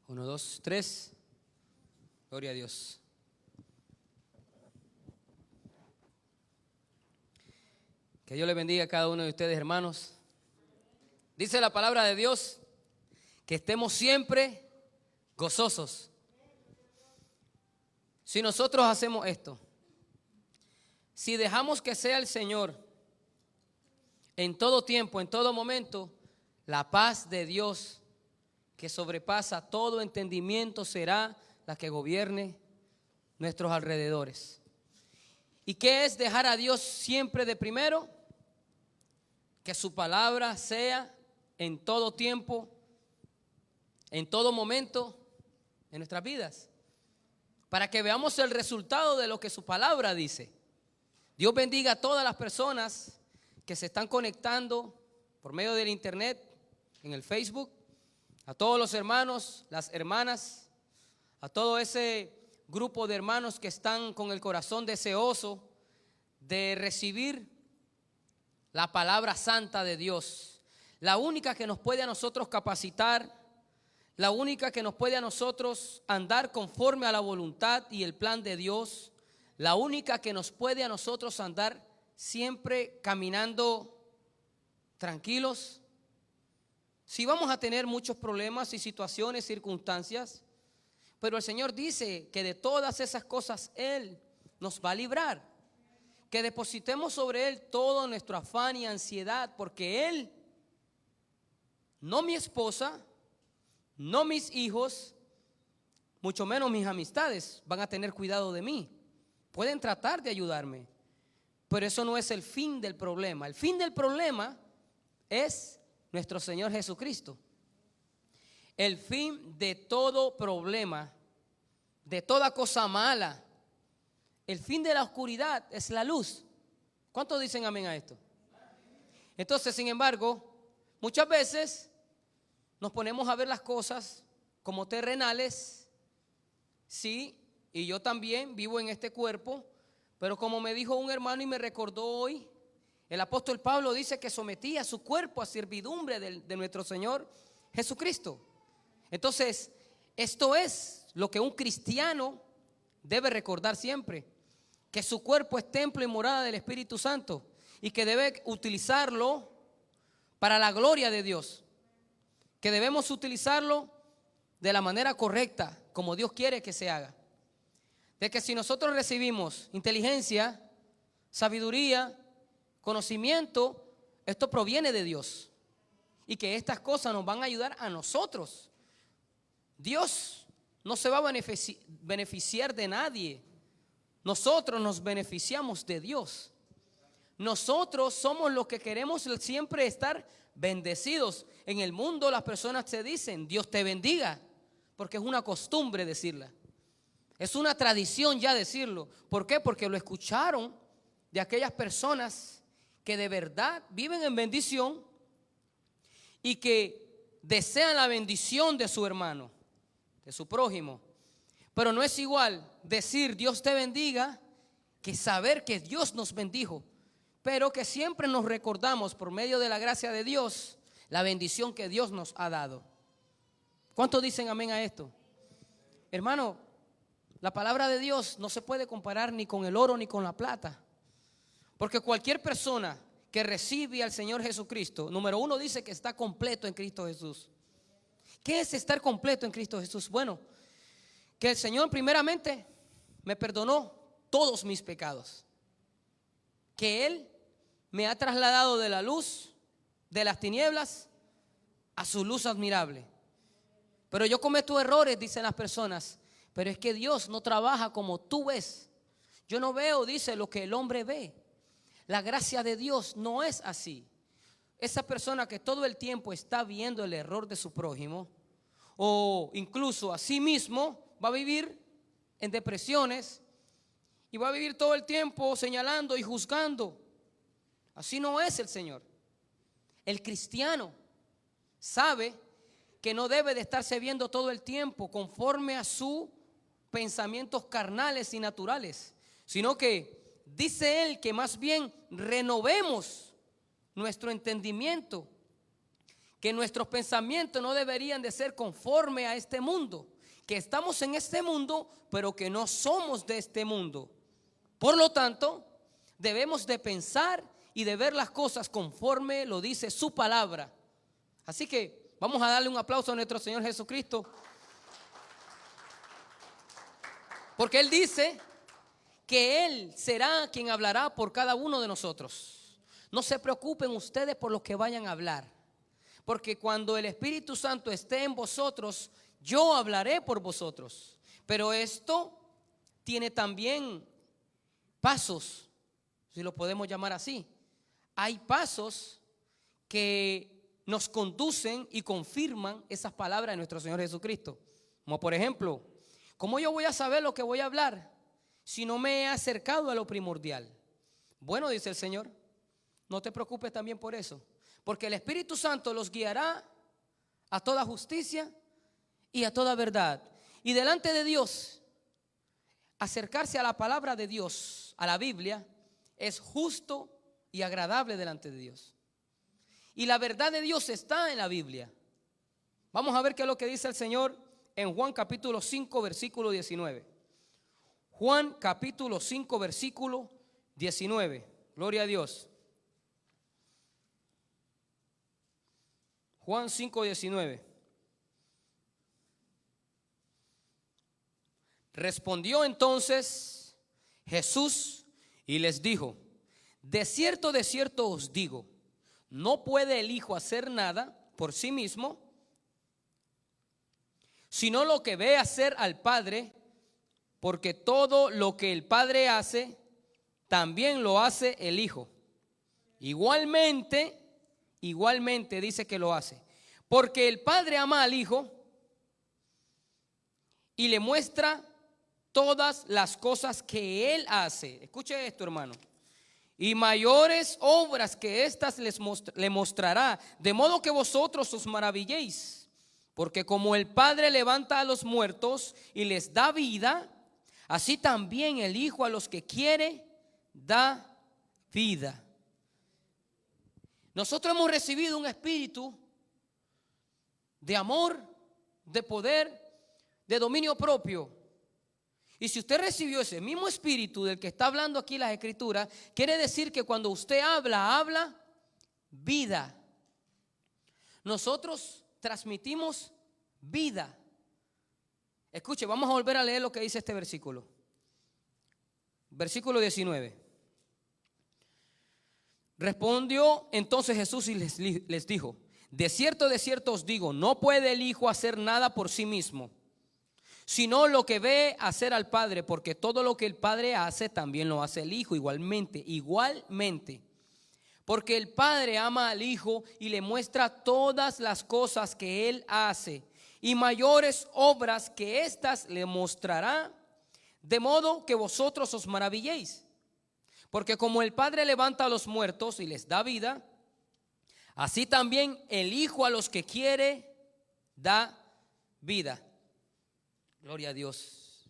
Uno, dos, tres. Gloria a Dios. Que Dios le bendiga a cada uno de ustedes, hermanos. Dice la palabra de Dios que estemos siempre gozosos. Si nosotros hacemos esto, si dejamos que sea el Señor en todo tiempo, en todo momento, la paz de Dios que sobrepasa todo entendimiento será la que gobierne nuestros alrededores. ¿Y qué es dejar a Dios siempre de primero? Que su palabra sea en todo tiempo, en todo momento, en nuestras vidas, para que veamos el resultado de lo que su palabra dice. Dios bendiga a todas las personas que se están conectando por medio del internet, en el Facebook, a todos los hermanos, las hermanas, a todo ese grupo de hermanos que están con el corazón deseoso de recibir la palabra santa de Dios, la única que nos puede a nosotros capacitar, la única que nos puede a nosotros andar conforme a la voluntad y el plan de Dios, la única que nos puede a nosotros andar siempre caminando tranquilos. Si vamos a tener muchos problemas y situaciones, circunstancias, pero el Señor dice que de todas esas cosas Él nos va a librar. Que depositemos sobre Él todo nuestro afán y ansiedad, porque Él, no mi esposa, no mis hijos, mucho menos mis amistades, van a tener cuidado de mí. Pueden tratar de ayudarme, pero eso no es el fin del problema. El fin del problema es nuestro Señor Jesucristo. El fin de todo problema, de toda cosa mala, el fin de la oscuridad es la luz. ¿Cuántos dicen amén a esto? Entonces, sin embargo, muchas veces nos ponemos a ver las cosas como terrenales, sí, y yo también vivo en este cuerpo, pero como me dijo un hermano y me recordó hoy, el apóstol Pablo dice que sometía su cuerpo a servidumbre de nuestro Señor Jesucristo. Entonces, esto es lo que un cristiano debe recordar siempre, que su cuerpo es templo y morada del Espíritu Santo y que debe utilizarlo para la gloria de Dios, que debemos utilizarlo de la manera correcta, como Dios quiere que se haga. De que si nosotros recibimos inteligencia, sabiduría, conocimiento, esto proviene de Dios y que estas cosas nos van a ayudar a nosotros. Dios no se va a beneficiar de nadie. Nosotros nos beneficiamos de Dios. Nosotros somos los que queremos siempre estar bendecidos. En el mundo las personas te dicen Dios te bendiga, porque es una costumbre decirla. Es una tradición ya decirlo. ¿Por qué? Porque lo escucharon de aquellas personas que de verdad viven en bendición y que desean la bendición de su hermano, de su prójimo. Pero no es igual decir Dios te bendiga que saber que Dios nos bendijo, pero que siempre nos recordamos por medio de la gracia de Dios la bendición que Dios nos ha dado. ¿Cuántos dicen amén a esto? Hermano, la palabra de Dios no se puede comparar ni con el oro ni con la plata, porque cualquier persona que recibe al Señor Jesucristo, número uno, dice que está completo en Cristo Jesús. ¿Qué es estar completo en Cristo Jesús? Bueno, que el Señor primeramente me perdonó todos mis pecados, que Él me ha trasladado de la luz, de las tinieblas, a su luz admirable. Pero yo cometo errores, dicen las personas, pero es que Dios no trabaja como tú ves. Yo no veo, dice, lo que el hombre ve. La gracia de Dios no es así. Esa persona que todo el tiempo está viendo el error de su prójimo, o incluso a sí mismo, va a vivir en depresiones y va a vivir todo el tiempo señalando y juzgando. Así no es el Señor. El cristiano sabe que no debe de estarse viendo todo el tiempo conforme a sus pensamientos carnales y naturales, sino que dice él que más bien renovemos nuestro entendimiento, que nuestros pensamientos no deberían de ser conforme a este mundo, que estamos en este mundo, pero que no somos de este mundo. Por lo tanto, debemos de pensar y de ver las cosas conforme lo dice su palabra. Así que vamos a darle un aplauso a nuestro Señor Jesucristo, porque Él dice que Él será quien hablará por cada uno de nosotros. No se preocupen ustedes por lo que vayan a hablar, porque cuando el Espíritu Santo esté en vosotros, yo hablaré por vosotros. Pero esto tiene también pasos, si lo podemos llamar así. Hay pasos que nos conducen y confirman esas palabras de nuestro Señor Jesucristo. Como por ejemplo, ¿cómo yo voy a saber lo que voy a hablar si no me he acercado a lo primordial? Bueno, dice el Señor, no te preocupes también por eso, porque el Espíritu Santo los guiará a toda justicia y a toda verdad. Y delante de Dios, acercarse a la palabra de Dios, a la Biblia, es justo y agradable delante de Dios. Y la verdad de Dios está en la Biblia. Vamos a ver qué es lo que dice el Señor en Juan capítulo 5, versículo 19. Juan capítulo 5, versículo 19. Gloria a Dios. Juan 5, 19. Respondió entonces Jesús y les dijo: de cierto os digo, no puede el Hijo hacer nada por sí mismo, sino lo que ve hacer al Padre, porque todo lo que el Padre hace, también lo hace el Hijo. Igualmente dice que lo hace, porque el Padre ama al Hijo y le muestra todas las cosas que Él hace. Escuche esto, hermano. Y mayores obras que estas le mostrará, de modo que vosotros os maravilléis. Porque como el Padre levanta a los muertos y les da vida, así también el Hijo a los que quiere da vida. Nosotros hemos recibido un espíritu de amor, de poder, de dominio propio. Y si usted recibió ese mismo espíritu del que está hablando aquí las Escrituras, quiere decir que cuando usted habla vida. Nosotros transmitimos vida. Escuche, vamos a volver a leer lo que dice este versículo. Versículo 19. Respondió entonces Jesús y les dijo: de cierto os digo, no puede el Hijo hacer nada por sí mismo, sino lo que ve hacer al Padre, porque todo lo que el Padre hace, también lo hace el Hijo igualmente. Porque el Padre ama al Hijo y le muestra todas las cosas que Él hace, y mayores obras que éstas le mostrará, de modo que vosotros os maravilléis. Porque como el Padre levanta a los muertos y les da vida, así también el Hijo a los que quiere da vida. Gloria a Dios.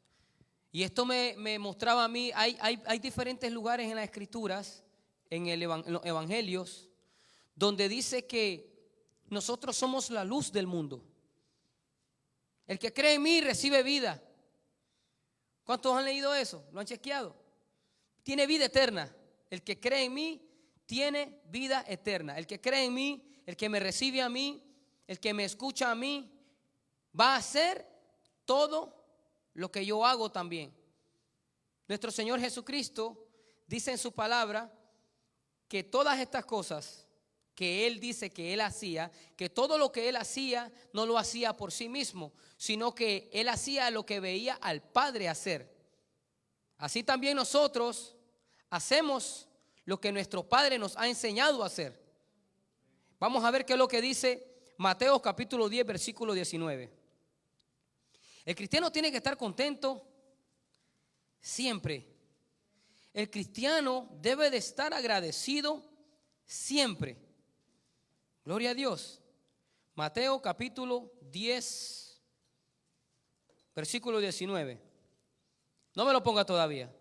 Y esto me mostraba a mí, hay diferentes lugares en las Escrituras, en los Evangelios, donde dice que nosotros somos la luz del mundo. El que cree en mí recibe vida. ¿Cuántos han leído eso? ¿Lo han chequeado? Tiene vida eterna. El que cree en mí tiene vida eterna. El que cree en mí, el que me recibe a mí, el que me escucha a mí, va a hacer todo lo que yo hago también. Nuestro Señor Jesucristo dice en su palabra que todas estas cosas que Él dice que Él hacía, que todo lo que Él hacía no lo hacía por sí mismo, sino que Él hacía lo que veía al Padre hacer. Así también nosotros hacemos lo que nuestro Padre nos ha enseñado a hacer. Vamos a ver qué es lo que dice Mateo capítulo 10, versículo 19. El cristiano tiene que estar contento siempre. El cristiano debe de estar agradecido siempre. Gloria a Dios. Mateo capítulo 10, versículo 19. No me lo ponga todavía.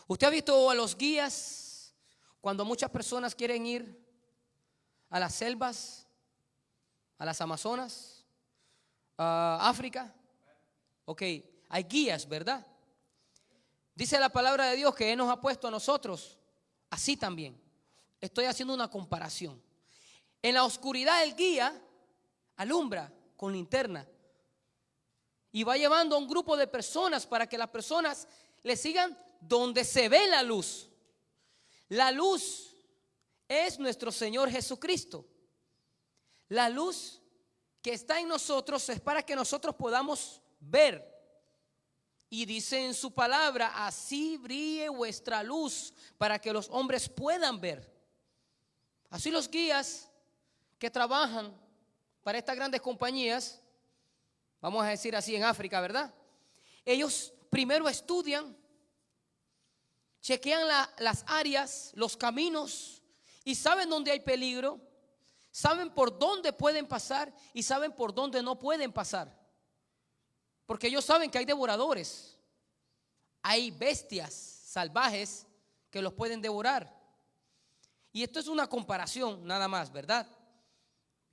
¿Usted ha visto a los guías cuando muchas personas quieren ir a las selvas, a las Amazonas, a África. Ok, hay guías, ¿verdad? Dice la palabra de Dios que Él nos ha puesto a nosotros así también. Estoy haciendo una comparación. En la oscuridad el guía alumbra con linterna y va llevando a un grupo de personas para que las personas le sigan donde se ve la luz. La luz es nuestro Señor Jesucristo. La luz que está en nosotros es para que nosotros podamos ver. Y dice en su palabra: así brille vuestra luz para que los hombres puedan ver. Así los guías que trabajan para estas grandes compañías, vamos a decir así en África, ¿verdad? Ellos primero estudian, chequean las áreas, los caminos, y saben dónde hay peligro, saben por dónde pueden pasar y saben por dónde no pueden pasar. Porque ellos saben que hay devoradores, hay bestias salvajes que los pueden devorar. Y esto es una comparación nada más, ¿verdad?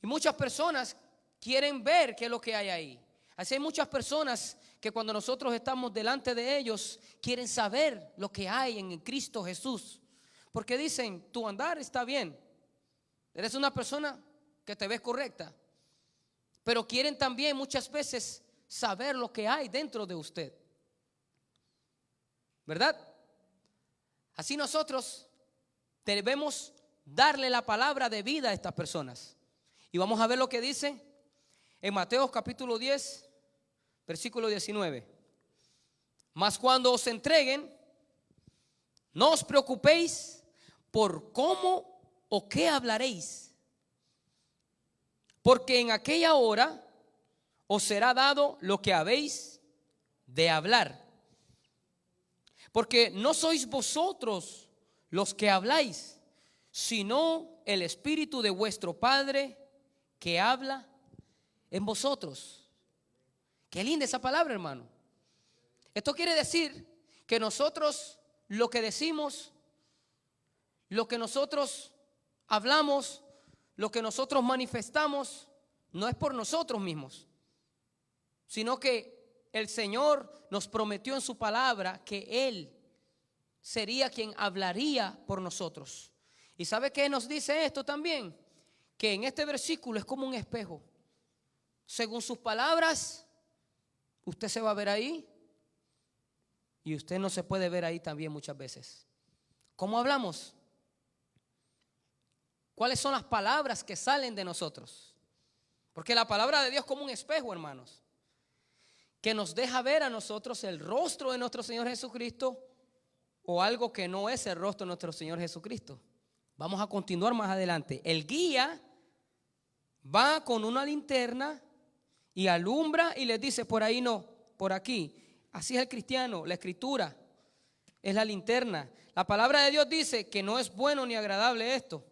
Y muchas personas quieren ver qué es lo que hay ahí. Así hay muchas personas que cuando nosotros estamos delante de ellos quieren saber lo que hay en Cristo Jesús. Porque dicen, tu andar está bien, eres una persona que te ves correcta, pero quieren también muchas veces saber lo que hay dentro de usted, ¿verdad? Así nosotros debemos darle la palabra de vida a estas personas. Y vamos a ver lo que dice en Mateo capítulo 10, versículo 19. Mas cuando os entreguen, no os preocupéis por cómo o qué hablaréis, porque en aquella hora os será dado lo que habéis de hablar. Porque no sois vosotros los que habláis, sino el Espíritu de vuestro Padre que habla en vosotros. Qué linda esa palabra, hermano. Esto quiere decir que nosotros lo que decimos, lo que nosotros hablamos, lo que nosotros manifestamos, no es por nosotros mismos, sino que el Señor nos prometió en su palabra que Él sería quien hablaría por nosotros. ¿Y sabe qué nos dice esto también? Que en este versículo es como un espejo. Según sus palabras, usted se va a ver ahí y usted no se puede ver ahí también muchas veces. ¿Cómo hablamos? ¿Cuáles son las palabras que salen de nosotros? Porque la palabra de Dios es como un espejo, hermanos, que nos deja ver a nosotros el rostro de nuestro Señor Jesucristo o algo que no es el rostro de nuestro Señor Jesucristo. Vamos a continuar más adelante. El guía va con una linterna y alumbra y les dice: por ahí no, por aquí. Así es el cristiano. La escritura es la linterna. La palabra de Dios dice que no es bueno ni agradable esto.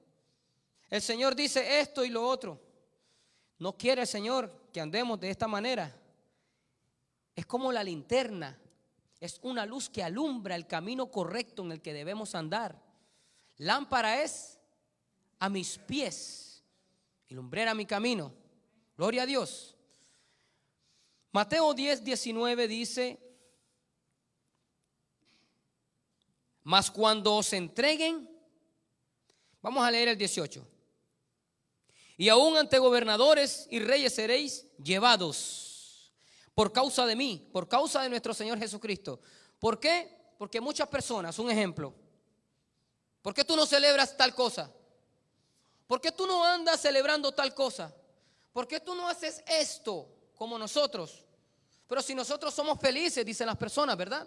El Señor dice esto y lo otro. No quiere el Señor que andemos de esta manera. Es como la linterna. Es una luz que alumbra el camino correcto en el que debemos andar. Lámpara es a mis pies y lumbrera mi camino. Gloria a Dios. Mateo 10, 19 dice: mas cuando os entreguen, vamos a leer el 18. Y aún ante gobernadores y reyes seréis llevados por causa de mí, por causa de nuestro Señor Jesucristo. ¿Por qué? Porque muchas personas, un ejemplo, ¿por qué tú no celebras tal cosa? ¿Por qué tú no andas celebrando tal cosa? ¿Por qué tú no haces esto como nosotros? Pero si nosotros somos felices, dicen las personas, ¿verdad?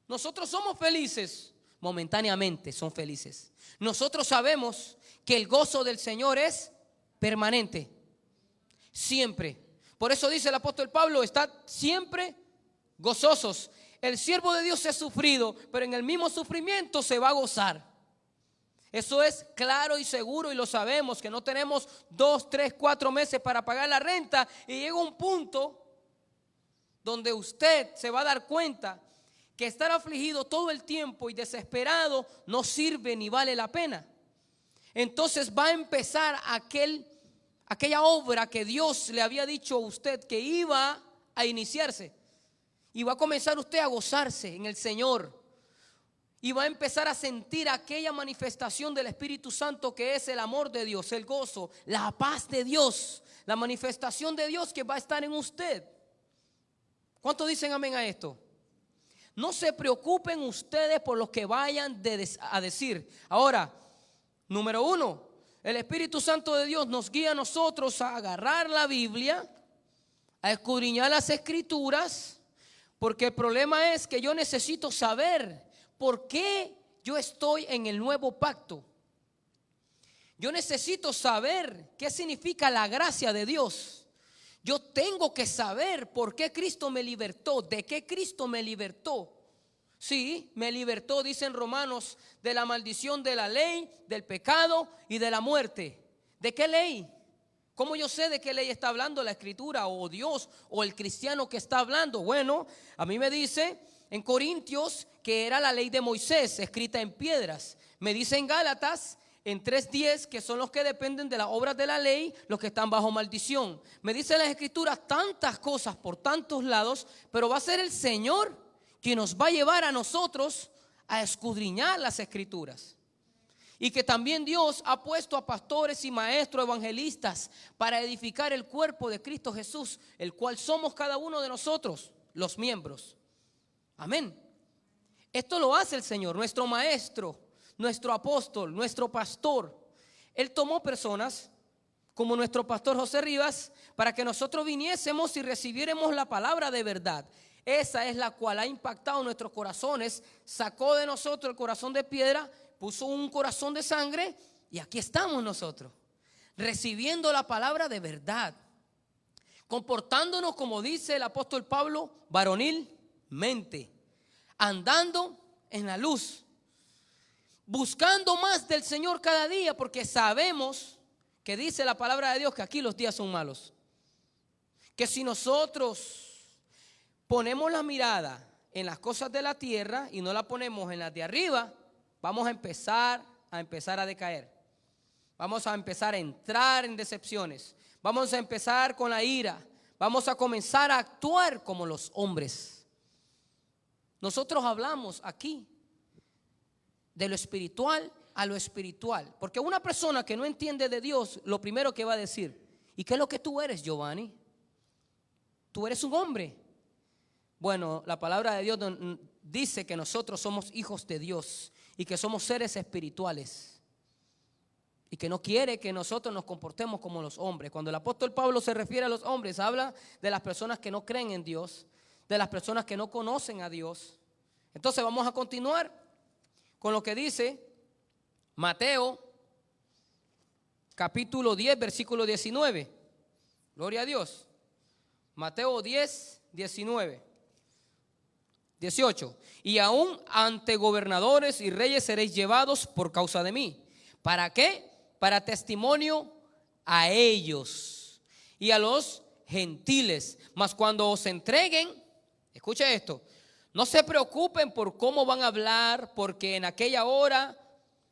Nosotros somos felices, momentáneamente son felices. Nosotros sabemos que el gozo del Señor es permanente, siempre. Por eso dice el apóstol Pablo: estad siempre gozosos. El siervo de Dios es sufrido, pero en el mismo sufrimiento se va a gozar. Eso es claro y seguro y lo sabemos, que no tenemos 2, 3, 4 meses para pagar la renta y llega un punto donde usted se va a dar cuenta que estar afligido todo el tiempo y desesperado no sirve ni vale la pena. entonces va a empezar aquella obra que Dios le había dicho a usted que iba a iniciarse. Y va a comenzar usted a gozarse en el Señor. Y va a empezar a sentir aquella manifestación del Espíritu Santo que es el amor de Dios, el gozo, la paz de Dios, la manifestación de Dios que va a estar en usted. ¿Cuántos dicen amén a esto? No se preocupen ustedes por lo que vayan a decir. Ahora, número 1, el Espíritu Santo de Dios nos guía a nosotros a agarrar la Biblia, a escudriñar las Escrituras, porque el problema es que yo necesito saber por qué yo estoy en el nuevo pacto. Yo necesito saber qué significa la gracia de Dios. Yo tengo que saber por qué Cristo me libertó, de qué Cristo me libertó. Sí, me libertó, dicen Romanos, de la maldición de la ley, del pecado y de la muerte. ¿De qué ley? ¿Cómo yo sé de qué ley está hablando la Escritura o Dios o el cristiano que está hablando? Bueno, a mí me dice en Corintios que era la ley de Moisés escrita en piedras. Me dice en Gálatas en 3:10 que son los que dependen de las obras de la ley, los que están bajo maldición. Me dice las Escrituras tantas cosas por tantos lados, pero va a ser el Señor quien nos va a llevar a nosotros a escudriñar las Escrituras. Y que también Dios ha puesto a pastores y maestros evangelistas para edificar el cuerpo de Cristo Jesús, el cual somos cada uno de nosotros, los miembros. Amén. Esto lo hace el Señor, nuestro maestro, nuestro apóstol, nuestro pastor. Él tomó personas como nuestro pastor José Rivas para que nosotros viniésemos y recibiéramos la palabra de verdad. Esa es la cual ha impactado nuestros corazones, sacó de nosotros el corazón de piedra, puso un corazón de sangre y aquí estamos nosotros, recibiendo la palabra de verdad, comportándonos como dice el apóstol Pablo, varonilmente, andando en la luz, buscando más del Señor cada día, porque sabemos que dice la palabra de Dios que aquí los días son malos. Que si nosotros ponemos la mirada en las cosas de la tierra y no la ponemos en las de arriba, vamos a empezar a decaer. Vamos a empezar a entrar en decepciones. Vamos a empezar con la ira. Vamos a comenzar a actuar como los hombres. Nosotros hablamos aquí de lo espiritual a lo espiritual. Porque una persona que no entiende de Dios, lo primero que va a decir, ¿y qué es lo que tú eres, Giovanni? Tú eres un hombre. Bueno, la palabra de Dios dice que nosotros somos hijos de Dios y que somos seres espirituales y que no quiere que nosotros nos comportemos como los hombres. Cuando el apóstol Pablo se refiere a los hombres, habla de las personas que no creen en Dios, de las personas que no conocen a Dios. Entonces vamos a continuar con lo que dice Mateo capítulo 10 versículo 19. Gloria a Dios. Mateo 10, 19. 18. Y aún ante gobernadores y reyes seréis llevados por causa de mí. ¿Para qué? Para testimonio a ellos y a los gentiles. Mas cuando os entreguen, escucha esto, no se preocupen por cómo van a hablar, porque en aquella hora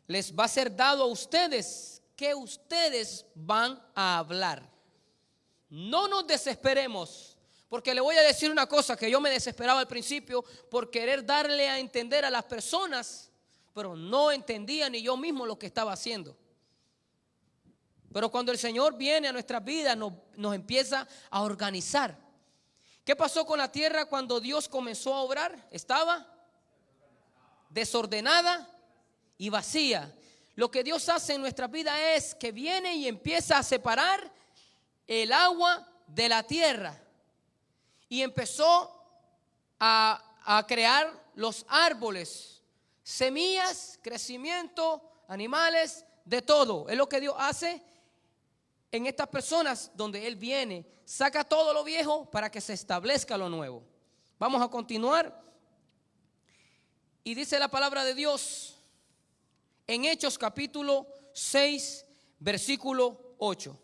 les va a ser dado a ustedes que ustedes van a hablar. No nos desesperemos. Porque le voy a decir una cosa que yo me desesperaba al principio por querer darle a entender a las personas, pero no entendía ni yo mismo lo que estaba haciendo. Pero cuando el Señor viene a nuestras vidas nos empieza a organizar. ¿Qué pasó con la tierra cuando Dios comenzó a obrar? Estaba desordenada y vacía. Lo que Dios hace en nuestras vidas es que viene y empieza a separar el agua de la tierra. Y empezó a crear los árboles, semillas, crecimiento, animales, de todo. Es lo que Dios hace en estas personas donde Él viene, saca todo lo viejo para que se establezca lo nuevo. Vamos a continuar. Y dice la palabra de Dios en Hechos capítulo 6, versículo 8.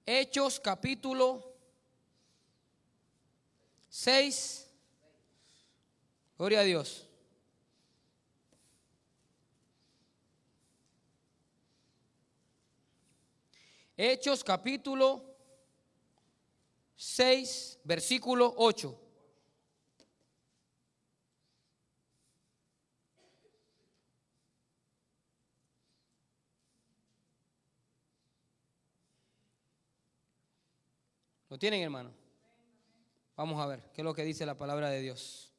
Hechos capítulo 6, gloria a Dios. Hechos capítulo 6, versículo 8. ¿Lo tienen, hermano? Vamos a ver qué es lo que dice la palabra de Dios.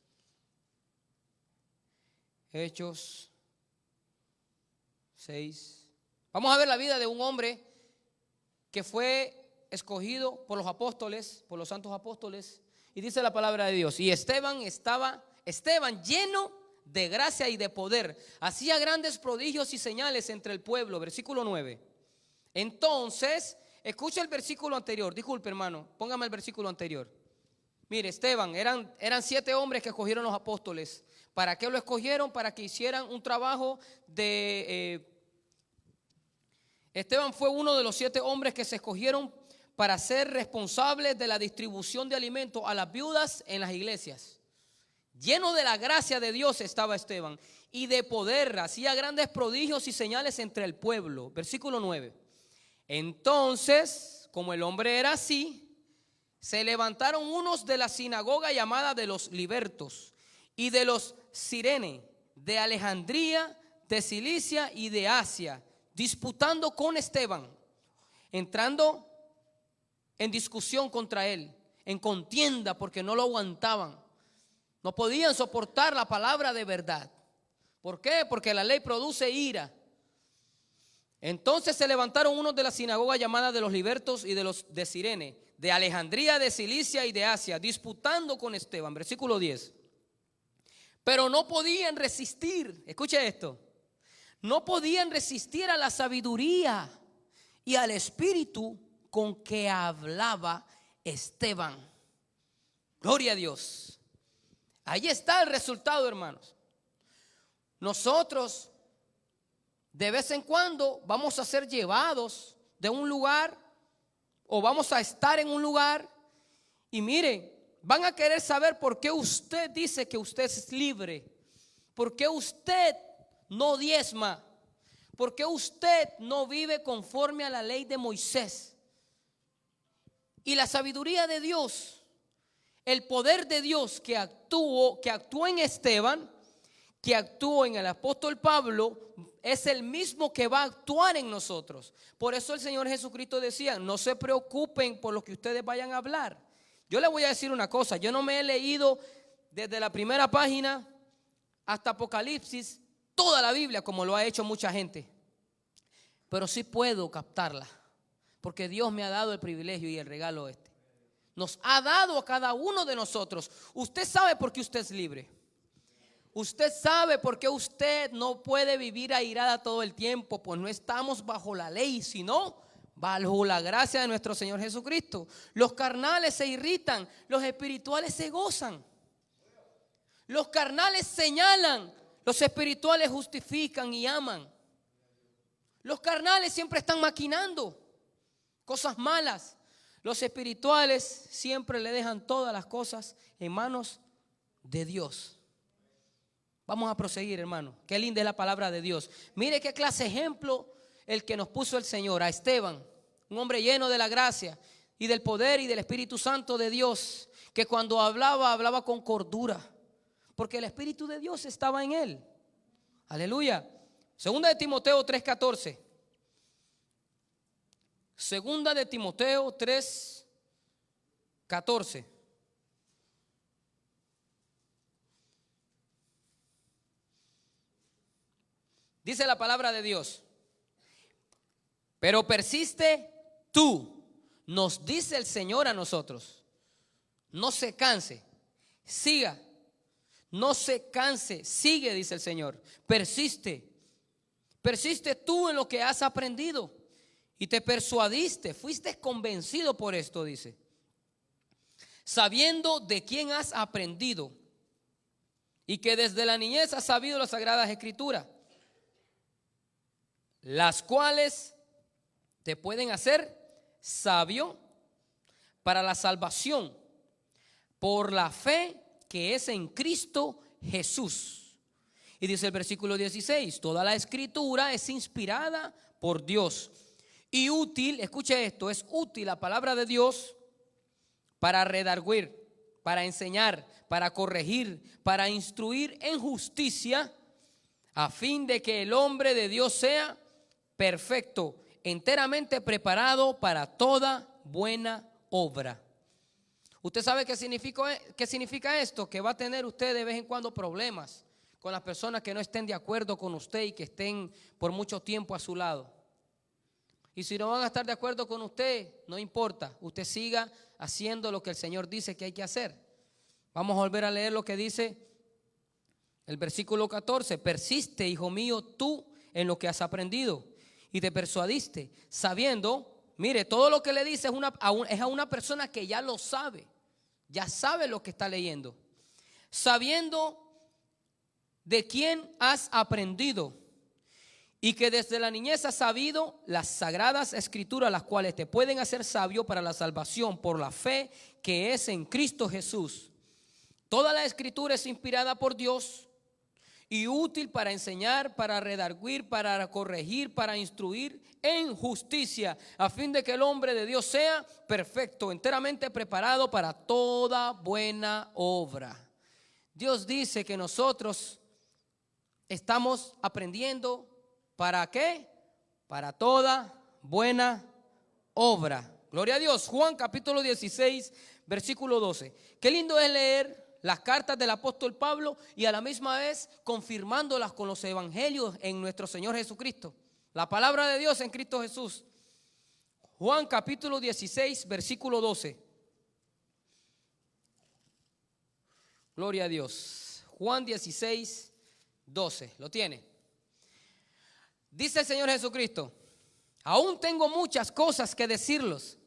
Hechos 6. Vamos a ver la vida de un hombre que fue escogido por los apóstoles, por los santos apóstoles. Y dice la palabra de Dios: y Esteban lleno de gracia y de poder, hacía grandes prodigios y señales entre el pueblo. Versículo 9. Entonces, escucha el versículo anterior. Disculpe, hermano, póngame el versículo anterior. Mire, Esteban, eran 7 hombres que escogieron los apóstoles. ¿Para qué lo escogieron? Para que hicieran un trabajo de... Esteban fue uno de los 7 hombres que se escogieron para ser responsables de la distribución de alimentos a las viudas en las iglesias. Lleno de la gracia de Dios estaba Esteban, y de poder, hacía grandes prodigios y señales entre el pueblo. Versículo 9. Entonces, como el hombre era así, se levantaron unos de la sinagoga llamada de los libertos y de los Cirene, de Alejandría, de Cilicia y de Asia, disputando con Esteban, entrando en discusión contra él, en contienda, porque no lo aguantaban. No podían soportar la palabra de verdad. ¿Por qué? Porque la ley produce ira. Entonces se levantaron unos de la sinagoga llamada de los libertos y de los de Cirene, de Alejandría, de Cilicia y de Asia, disputando con Esteban. Versículo 10. Pero no podían resistir, escuche esto, no podían resistir a la sabiduría y al espíritu con que hablaba Esteban. Gloria a Dios. Ahí está el resultado, hermanos. Nosotros de vez en cuando vamos a ser llevados de un lugar, o vamos a estar en un lugar, y miren, van a querer saber por qué usted dice que usted es libre, por qué usted no diezma, por qué usted no vive conforme a la ley de Moisés. Y la sabiduría de Dios, el poder de Dios que actuó en Esteban, que actuó en el apóstol Pablo, es el mismo que va a actuar en nosotros. Por eso el Señor Jesucristo decía: no se preocupen por lo que ustedes vayan a hablar. Yo le voy a decir una cosa: yo no me he leído desde la primera página hasta Apocalipsis toda la Biblia como lo ha hecho mucha gente, pero sí puedo captarla, porque Dios me ha dado el privilegio y el regalo este. Nos ha dado a cada uno de nosotros. Usted sabe por qué usted es libre. Usted sabe por qué usted no puede vivir airada todo el tiempo, pues no estamos bajo la ley, sino bajo la gracia de nuestro Señor Jesucristo. Los carnales se irritan, los espirituales se gozan. Los carnales señalan, los espirituales justifican y aman. Los carnales siempre están maquinando cosas malas. Los espirituales siempre le dejan todas las cosas en manos de Dios. Vamos a proseguir, hermano. Qué linda es la palabra de Dios. Mire qué clase de ejemplo el que nos puso el Señor, a Esteban, un hombre lleno de la gracia y del poder y del Espíritu Santo de Dios, que cuando hablaba con cordura, porque el Espíritu de Dios estaba en él. Aleluya. Segunda de Timoteo 3:14. Segunda de Timoteo 3:14. Dice la palabra de Dios: pero persiste tú, nos dice el Señor a nosotros. No se canse, siga. No se canse, sigue, dice el Señor. Persiste. Persiste tú en lo que has aprendido y te persuadiste, fuiste convencido por esto, dice. Sabiendo de quién has aprendido y que desde la niñez has sabido las sagradas escrituras, las cuales te pueden hacer sabio para la salvación por la fe que es en Cristo Jesús. Y dice el versículo 16: toda la escritura es inspirada por Dios y útil, escuche esto, es útil la palabra de Dios para redarguir, para enseñar, para corregir, para instruir en justicia, a fin de que el hombre de Dios sea perfecto, enteramente preparado para toda buena obra. ¿Usted sabe qué significa esto? Que va a tener usted de vez en cuando problemas con las personas que no estén de acuerdo con usted y que estén por mucho tiempo a su lado. Y si no van a estar de acuerdo con usted, no importa, usted siga haciendo lo que el Señor dice que hay que hacer. Vamos a volver a leer lo que dice el versículo 14. Persiste, hijo mío, tú en lo que has aprendido y te persuadiste, sabiendo, mire, todo lo que le dice es a una persona que ya lo sabe, ya sabe lo que está leyendo. Sabiendo de quién has aprendido y que desde la niñez has sabido las sagradas escrituras, las cuales te pueden hacer sabio para la salvación por la fe que es en Cristo Jesús. Toda la escritura es inspirada por Dios y útil para enseñar, para redarguir, para corregir, para instruir en justicia, a fin de que el hombre de Dios sea perfecto, enteramente preparado para toda buena obra. Dios dice que nosotros estamos aprendiendo, ¿para qué? Para toda buena obra. Gloria a Dios. Juan capítulo 16, versículo 12. Qué lindo es leer las cartas del apóstol Pablo y a la misma vez confirmándolas con los evangelios en nuestro Señor Jesucristo. La palabra de Dios en Cristo Jesús. Juan capítulo 16, versículo 12. Gloria a Dios. Juan 16, 12. ¿Lo tiene? Dice el Señor Jesucristo: aún tengo muchas cosas que deciros,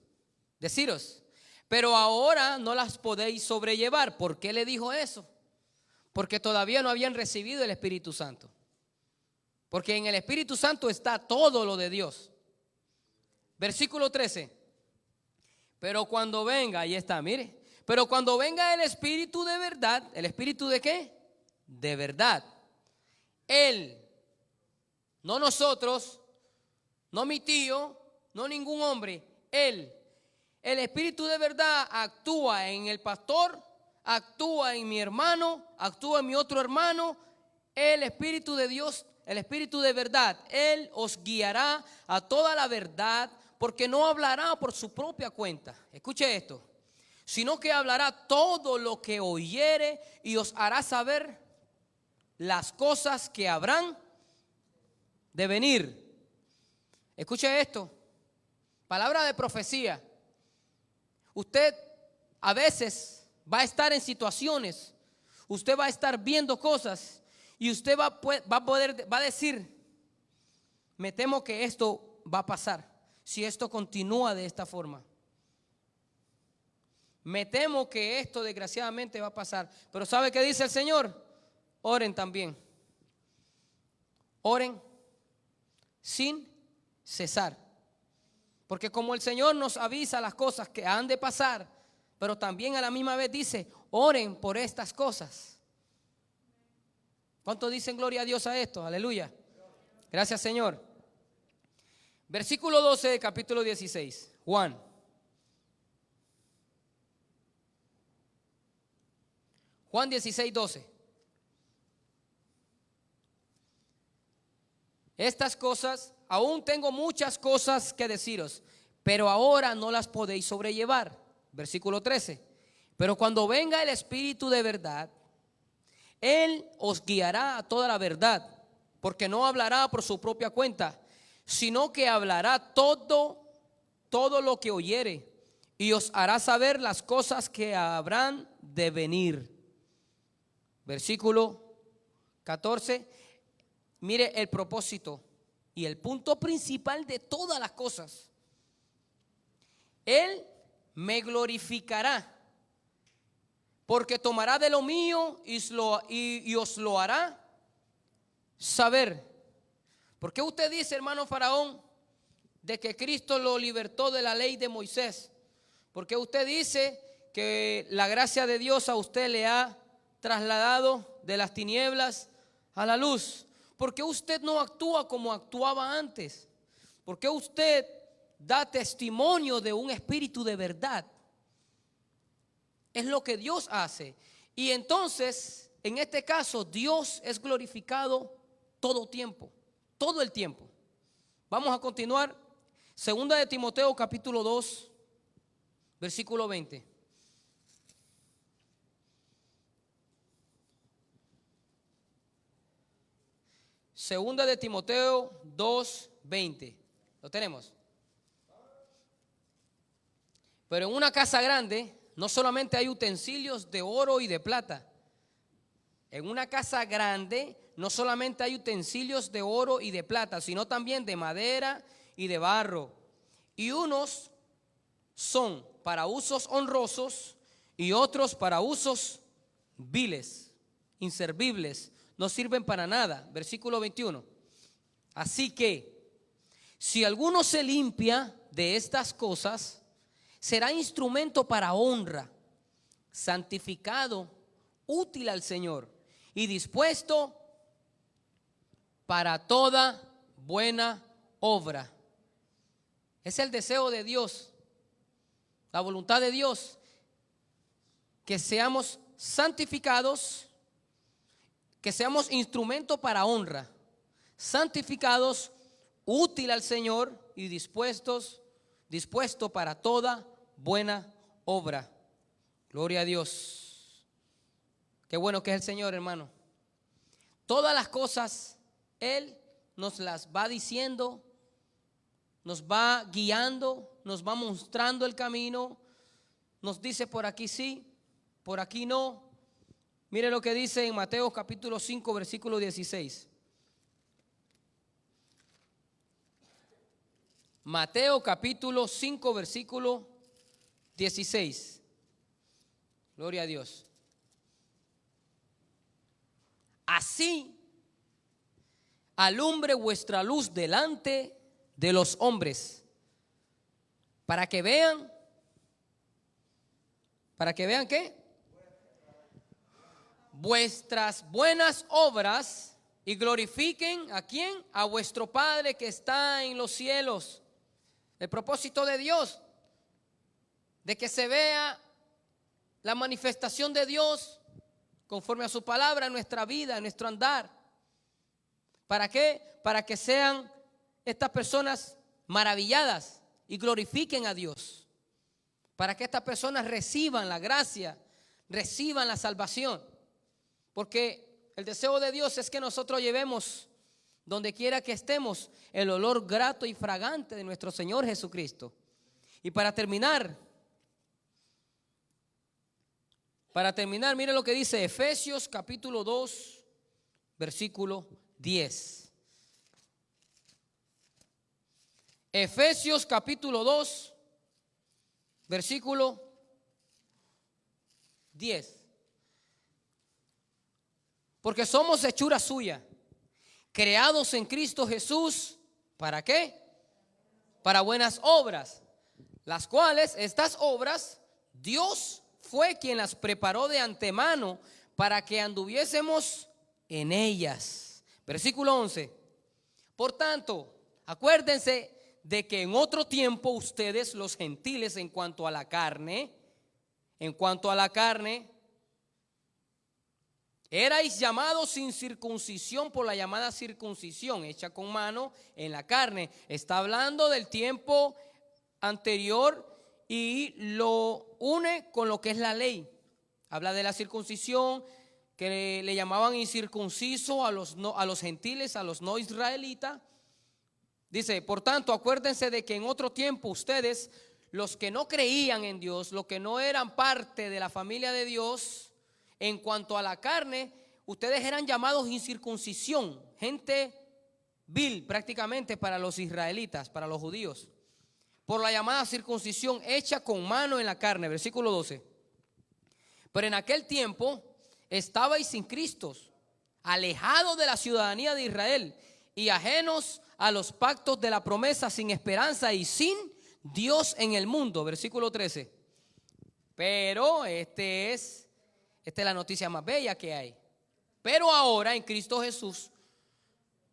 pero ahora no las podéis sobrellevar. ¿Por qué le dijo eso? Porque todavía no habían recibido el Espíritu Santo. Porque en el Espíritu Santo está todo lo de Dios. Versículo 13. Pero cuando venga, ahí está, mire. Pero cuando venga el Espíritu de verdad, ¿el Espíritu de qué? De verdad. Él, no nosotros, no mi tío, no ningún hombre, Él. El Espíritu de verdad actúa en el pastor, actúa en mi hermano, actúa en mi otro hermano. El Espíritu de Dios, el Espíritu de verdad, Él os guiará a toda la verdad, porque no hablará por su propia cuenta. Escuche esto. Sino que hablará todo lo que oyere y os hará saber las cosas que habrán de venir. Escuche esto. Palabra de profecía. Usted a veces va a estar en situaciones, usted va a estar viendo cosas y usted va a decir: me temo que esto va a pasar si esto continúa de esta forma. Me temo que esto desgraciadamente va a pasar. Pero ¿sabe qué dice el Señor? Oren también. Oren sin cesar. Porque como el Señor nos avisa las cosas que han de pasar, pero también a la misma vez dice: oren por estas cosas. ¿Cuántos dicen gloria a Dios a esto? Aleluya. Gracias, Señor. Versículo 12 de capítulo 16. Juan. Juan 16, 12. Estas cosas, aún tengo muchas cosas que deciros, pero ahora no las podéis sobrellevar. Versículo 13. Pero cuando venga el Espíritu de verdad, Él os guiará a toda la verdad, porque no hablará por su propia cuenta, sino que hablará todo lo que oyere, y os hará saber las cosas que habrán de venir. Versículo 14. Mire el propósito y el punto principal de todas las cosas. Él me glorificará, porque tomará de lo mío y os lo hará saber. ¿Por qué usted dice, hermano Faraón, de que Cristo lo libertó de la ley de Moisés? ¿Por qué usted dice que la gracia de Dios a usted le ha trasladado de las tinieblas a la luz? ¿Por qué usted no actúa como actuaba antes? ¿Por qué usted da testimonio de un espíritu de verdad. Es lo que Dios hace. Y entonces, en este caso, Dios es glorificado todo tiempo, todo el tiempo. Vamos a continuar. Segunda de Timoteo capítulo 2, versículo 20. Segunda de Timoteo 2, 20. ¿Lo tenemos? Pero en una casa grande no solamente hay utensilios de oro y de plata. En una casa grande no solamente hay utensilios de oro y de plata, sino también de madera y de barro. Y unos son para usos honrosos y otros para usos viles, inservibles, no sirven para nada. Versículo 21. Así que, si alguno se limpia de estas cosas, será instrumento para honra, santificado, útil al Señor y dispuesto para toda buena obra. Es el deseo de Dios, la voluntad de Dios, que seamos santificados, que seamos instrumento para honra, santificados, útil al Señor y dispuesto para toda buena obra. Gloria a Dios. Qué bueno que es el Señor, hermano. Todas las cosas Él nos las va diciendo, nos va guiando, nos va mostrando el camino, nos dice por aquí sí, por aquí no. Mire lo que dice en Mateo capítulo 5, versículo 16. Mateo capítulo 5, versículo 16. Gloria a Dios. Así alumbre vuestra luz delante de los hombres, para que vean ¿qué? Vuestras buenas obras y glorifiquen ¿a quién? A vuestro Padre que está en los cielos. El propósito de Dios, de que se vea la manifestación de Dios conforme a su palabra en nuestra vida, en nuestro andar. ¿Para qué? Para que sean estas personas maravilladas y glorifiquen a Dios. Para que estas personas reciban la gracia, reciban la salvación. Porque el deseo de Dios es que nosotros llevemos donde quiera que estemos el olor grato y fragante de nuestro Señor Jesucristo. Y para terminar, mire lo que dice Efesios capítulo 2, versículo 10. Efesios capítulo 2, versículo 10. Porque somos hechura suya, creados en Cristo Jesús, ¿para qué? Para buenas obras, las cuales, estas obras, Dios fue quien las preparó de antemano para que anduviésemos en ellas. Versículo 11. Por tanto, acuérdense de que en otro tiempo ustedes, los gentiles, en cuanto a la carne, erais llamados sin circuncisión por la llamada circuncisión hecha con mano en la carne. Está hablando del tiempo anterior y lo une con lo que es la ley. Habla de la circuncisión que le llamaban incircunciso a los gentiles, a los no israelitas. Dice, por tanto, acuérdense de que en otro tiempo ustedes, los que no creían en Dios, los que no eran parte de la familia de Dios, en cuanto a la carne, ustedes eran llamados incircuncisión, gente vil prácticamente para los israelitas, para los judíos, por la llamada circuncisión hecha con mano en la carne. Versículo 12. Pero en aquel tiempo estabais sin Cristo, alejados de la ciudadanía de Israel y ajenos a los pactos de la promesa, sin esperanza y sin Dios en el mundo. Versículo 13. Pero esta es la noticia más bella que hay. Pero ahora en Cristo Jesús,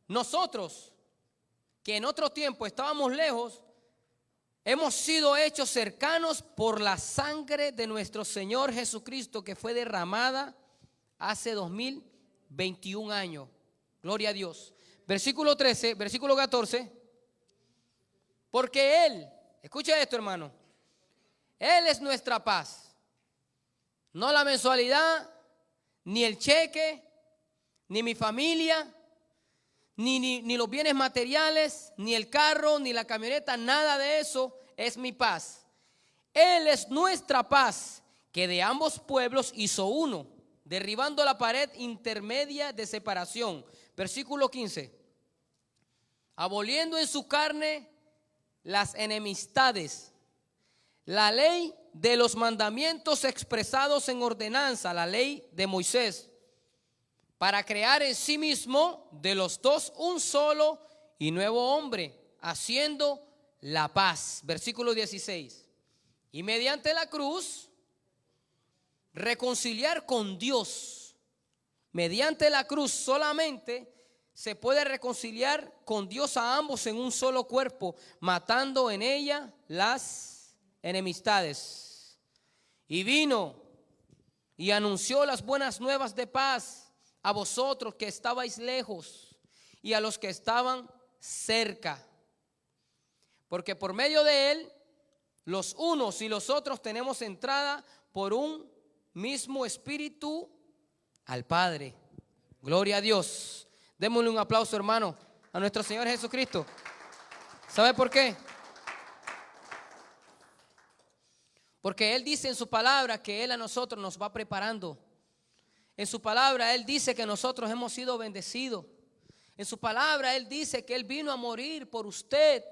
nosotros que en otro tiempo estábamos lejos, hemos sido hechos cercanos por la sangre de nuestro Señor Jesucristo, que fue derramada hace 2021 años. Gloria a Dios. Versículo 13, versículo 14. Porque Él, escucha esto, hermano, Él es nuestra paz. No la mensualidad, ni el cheque, ni mi familia, ni los bienes materiales, ni el carro, ni la camioneta, nada de eso es mi paz. Él es nuestra paz, que de ambos pueblos hizo uno, derribando la pared intermedia de separación. Versículo 15. Aboliendo en su carne las enemistades, la ley de los mandamientos expresados en ordenanza, la ley de Moisés, para crear en sí mismo de los dos un solo y nuevo hombre, haciendo la paz. Versículo 16. Y mediante la cruz reconciliar con Dios. Mediante la cruz solamente se puede reconciliar con Dios a ambos en un solo cuerpo, matando en ella las enemistades. Y vino y anunció las buenas nuevas de paz a vosotros que estabais lejos y a los que estaban cerca. Porque por medio de Él, los unos y los otros tenemos entrada por un mismo espíritu al Padre. Gloria a Dios. Démosle un aplauso, hermano, a nuestro Señor Jesucristo. ¿Sabe por qué? Porque Él dice en su palabra que Él a nosotros nos va preparando. En su palabra Él dice que nosotros hemos sido bendecidos. En su palabra Él dice que Él vino a morir por usted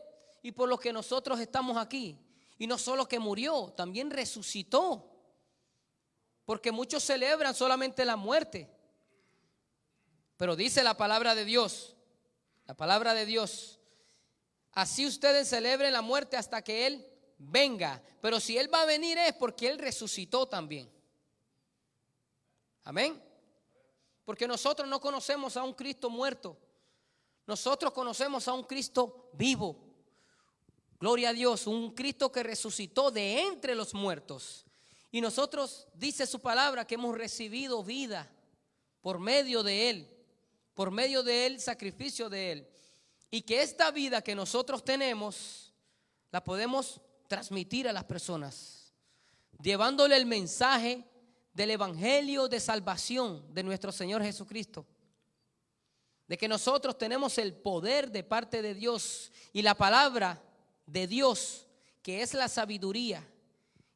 y por los que nosotros estamos aquí. Y no solo que murió, también resucitó. Porque muchos celebran solamente la muerte. Pero dice la palabra de Dios, así ustedes celebren la muerte hasta que Él venga. Pero si Él va a venir es porque Él resucitó también. Amén. Porque nosotros no conocemos a un Cristo muerto. Nosotros conocemos a un Cristo vivo. Gloria a Dios, un Cristo que resucitó de entre los muertos. Y nosotros, dice su palabra, que hemos recibido vida por medio de Él. Por medio del sacrificio de Él. Y que esta vida que nosotros tenemos la podemos transmitir a las personas, llevándole el mensaje del evangelio de salvación de nuestro Señor Jesucristo. De que nosotros tenemos el poder de parte de Dios y la palabra de Dios, que es la sabiduría,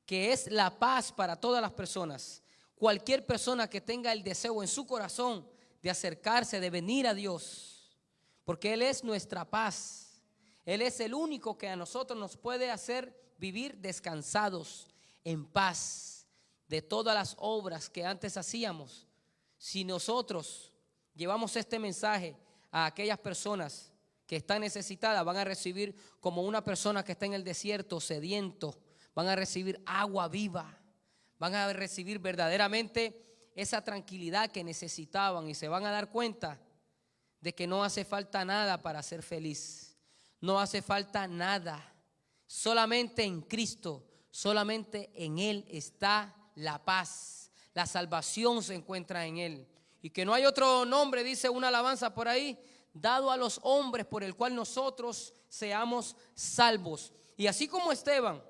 que es la paz para todas las personas. Cualquier persona que tenga el deseo en su corazón de acercarse, de venir a Dios, porque Él es nuestra paz. Él es el único que a nosotros nos puede hacer vivir descansados, en paz, de todas las obras que antes hacíamos. Si nosotros llevamos este mensaje a aquellas personas que están necesitadas, van a recibir como una persona que está en el desierto sediento, van a recibir agua viva, van a recibir verdaderamente esa tranquilidad que necesitaban y se van a dar cuenta de que no hace falta nada para ser feliz. No hace falta nada. Solamente en Cristo, solamente en Él está la paz. La salvación se encuentra en Él. Y que no hay otro nombre, dice una alabanza por ahí, dado a los hombres por el cual nosotros seamos salvos. Y así como Esteban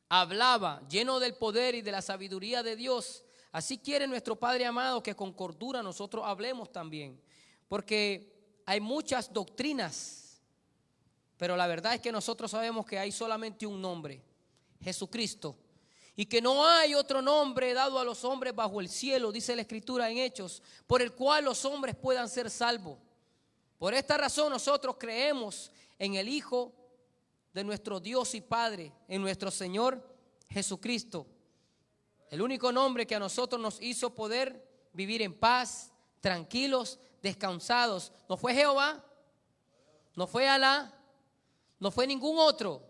hablaba lleno del poder y de la sabiduría de Dios, así quiere nuestro Padre amado que con cordura nosotros hablemos también. Porque hay muchas doctrinas, pero la verdad es que nosotros sabemos que hay solamente un nombre, Jesucristo. Y que no hay otro nombre dado a los hombres bajo el cielo, dice la Escritura en Hechos, por el cual los hombres puedan ser salvos. Por esta razón nosotros creemos en el Hijo de nuestro Dios y Padre, en nuestro Señor Jesucristo. El único nombre que a nosotros nos hizo poder vivir en paz, tranquilos, descansados. No fue Jehová, no fue Alá, no fue ningún otro.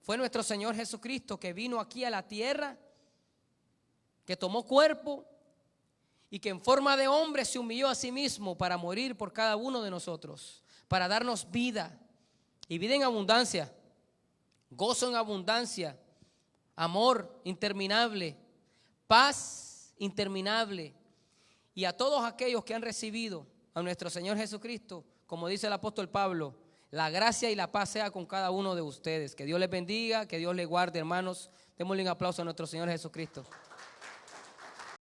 Fue nuestro Señor Jesucristo que vino aquí a la tierra, que tomó cuerpo y que en forma de hombre se humilló a sí mismo para morir por cada uno de nosotros, para darnos vida y vida en abundancia. gozo en abundancia, amor interminable, paz interminable. Y a todos aquellos que han recibido a nuestro Señor Jesucristo, como dice el apóstol Pablo, la gracia y la paz sea con cada uno de ustedes. Que Dios les bendiga, que Dios les guarde, hermanos. Démosle un aplauso a nuestro Señor Jesucristo.